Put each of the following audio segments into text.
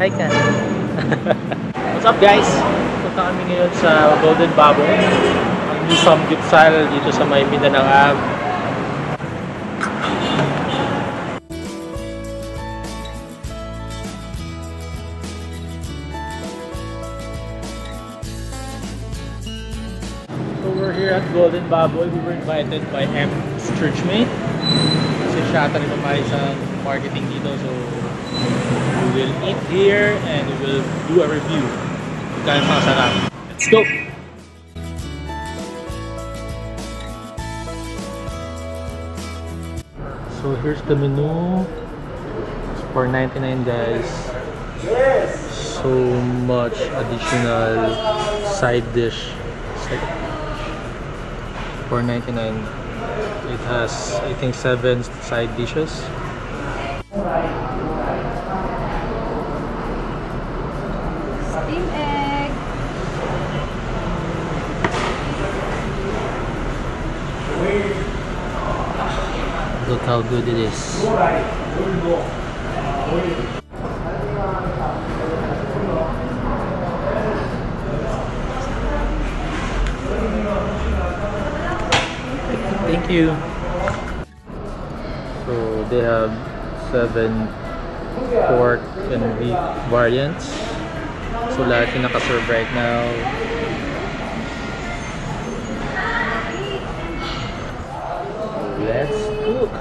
Hi ka. What's up guys? Punta kami ngayon sa Golden Baboy. Ang new samgyeopsal dito sa may Mindanao Ave. So we're here at Golden Baboy. We were invited by M's churchmate. Kasi siya ata rin mamay sa marketing dito. So we will eat here and we will do a review. Kaya masarap. Let's go! So here's the menu. It's for $99 guys. So much additional side dish. For $99. It has, I think, 7 side dishes. Steam egg. Look how good it is. Thank you. So they have 7 pork and beef variants. So lahat yung naka-serve right now. Let's cook.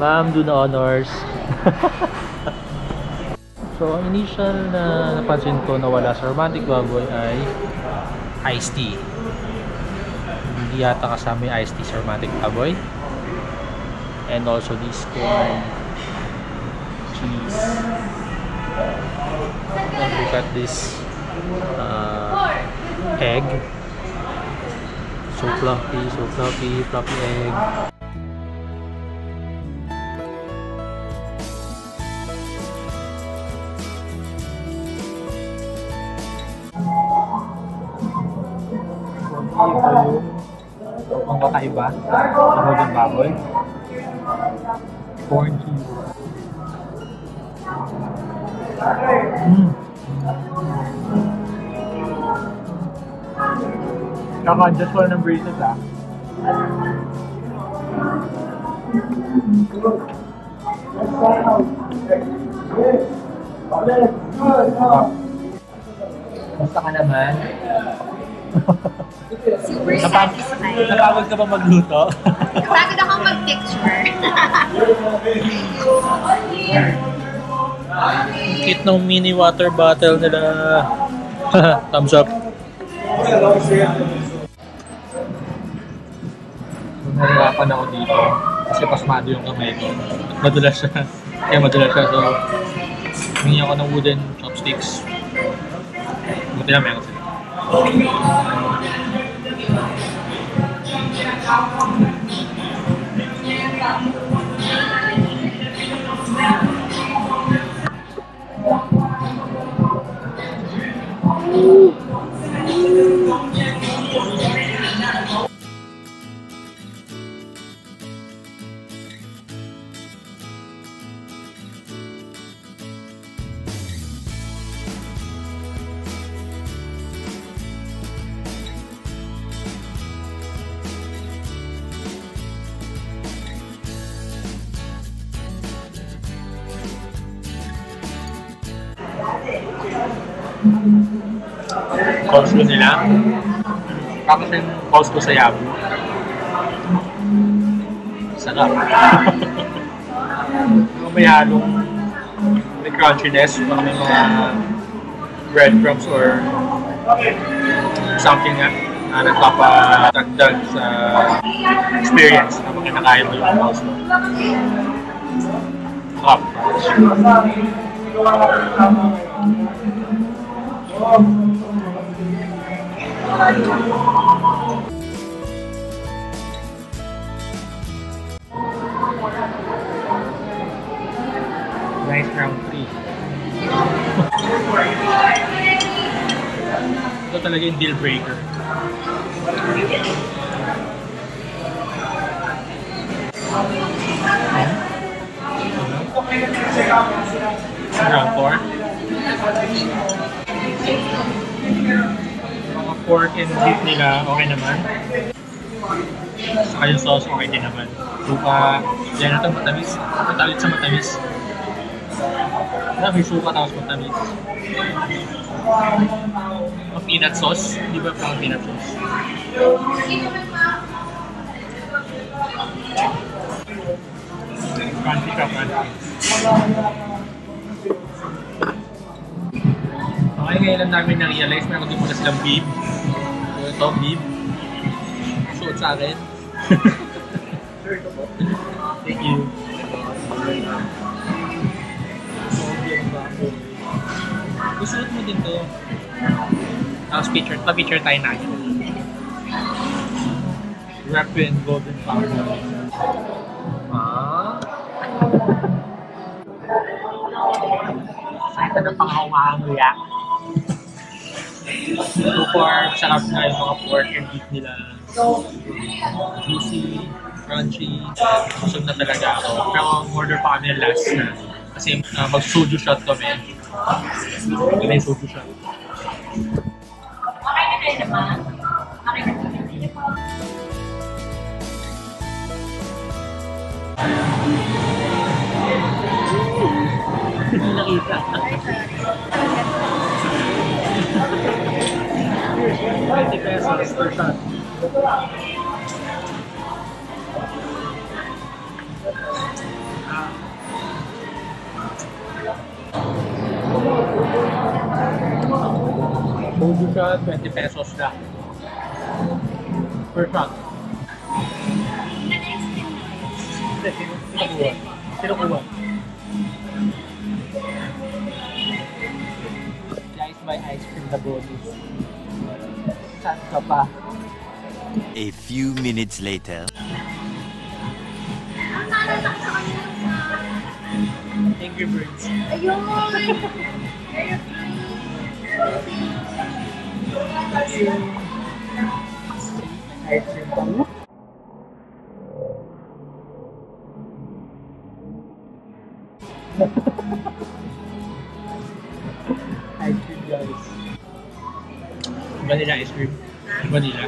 Ma'am, do the honors. So ang initial na napansin ko na wala sa Romantic Baboy ay iced tea. Hindi yata kasama yung iced tea sa Romantic Baboy. And also this corn, cheese. And look at this egg. So fluffy, fluffy egg. Ito yung ang kakaiba sa Golden Baboy. Corn cheese. Kaka-adjust ko ng braces ah. Basta ka naman. Super satisfied. Napagod ka ba magluto? Napagod ako mag-picture. Cute ng mini water bottle nila. Thumbs up. Nahirapan ako dito kasi pasmado yung kamay ko. Madulas siya. Kaya madulas siya. So, humingi ako ng wooden chopsticks. Buti na meron sila. Coleslaw nila. Tapos yung coleslaw sa Yabu. Sarap. May halong may crunchiness, may mga breadcrumbs or something na nagpapadagdag sa experience na pagkakakain mo yung coleslaw. Sarap. Nice round 3. Ito talaga yung deal breaker. Round 4. pork and beef nila, okay naman. Saka yung sauce, okay din naman. Suka, yan ito matamis. Matalit sa matamis. May suka tapos matamis. Peanut sauce, di ba pang peanut sauce? Crunchy ka, crunchy. Okay, ngayon lang namin na-realize meron din muna silang beef. So ito, beef. Suot sa akin. Thank you. Gusuot mo din to. Tapos pa-picture tayo na yun. Rapid golden powder. Ito na pang humahanguya. Super sarap na yung mga pork and beef nila. Juicy, crunchy. Busog na talaga ako. Pero order pa kami last na. Kasi mag-soju shot kami. Ito na yung soju shot. Okay na kayo naman. Okay na kayo. Hindi nakita. 20 pesos per shot. Soju shot, 20 pesos lang. Per shot. Sino kuha? Guys, may ice cream na bonus. Saan ka pa? A few minutes later. Angry Birds. Ayun! Ice cream pa mo? Ice cream, guys. Vanilla ice cream. Vanilla.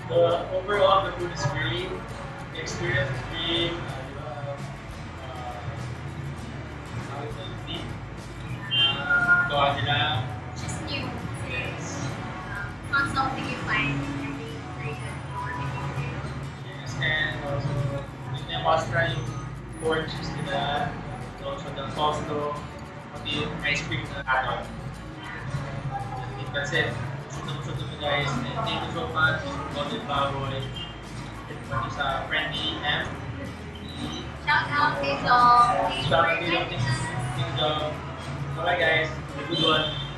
The overall the food is great. The experience is great. How is it? Deep. Gawa nila. Just new. Yes. Not something you find every Yes, and also yung must try yung pork chips nila. And also the sauce to pati yung ice cream na add-on. That's it. Busog na guys. And thank you so much. Golden Baboy. Pati sa friendly M. Shout out kay Dong. Shout out to you. Thank you. Bye guys. Have a good one.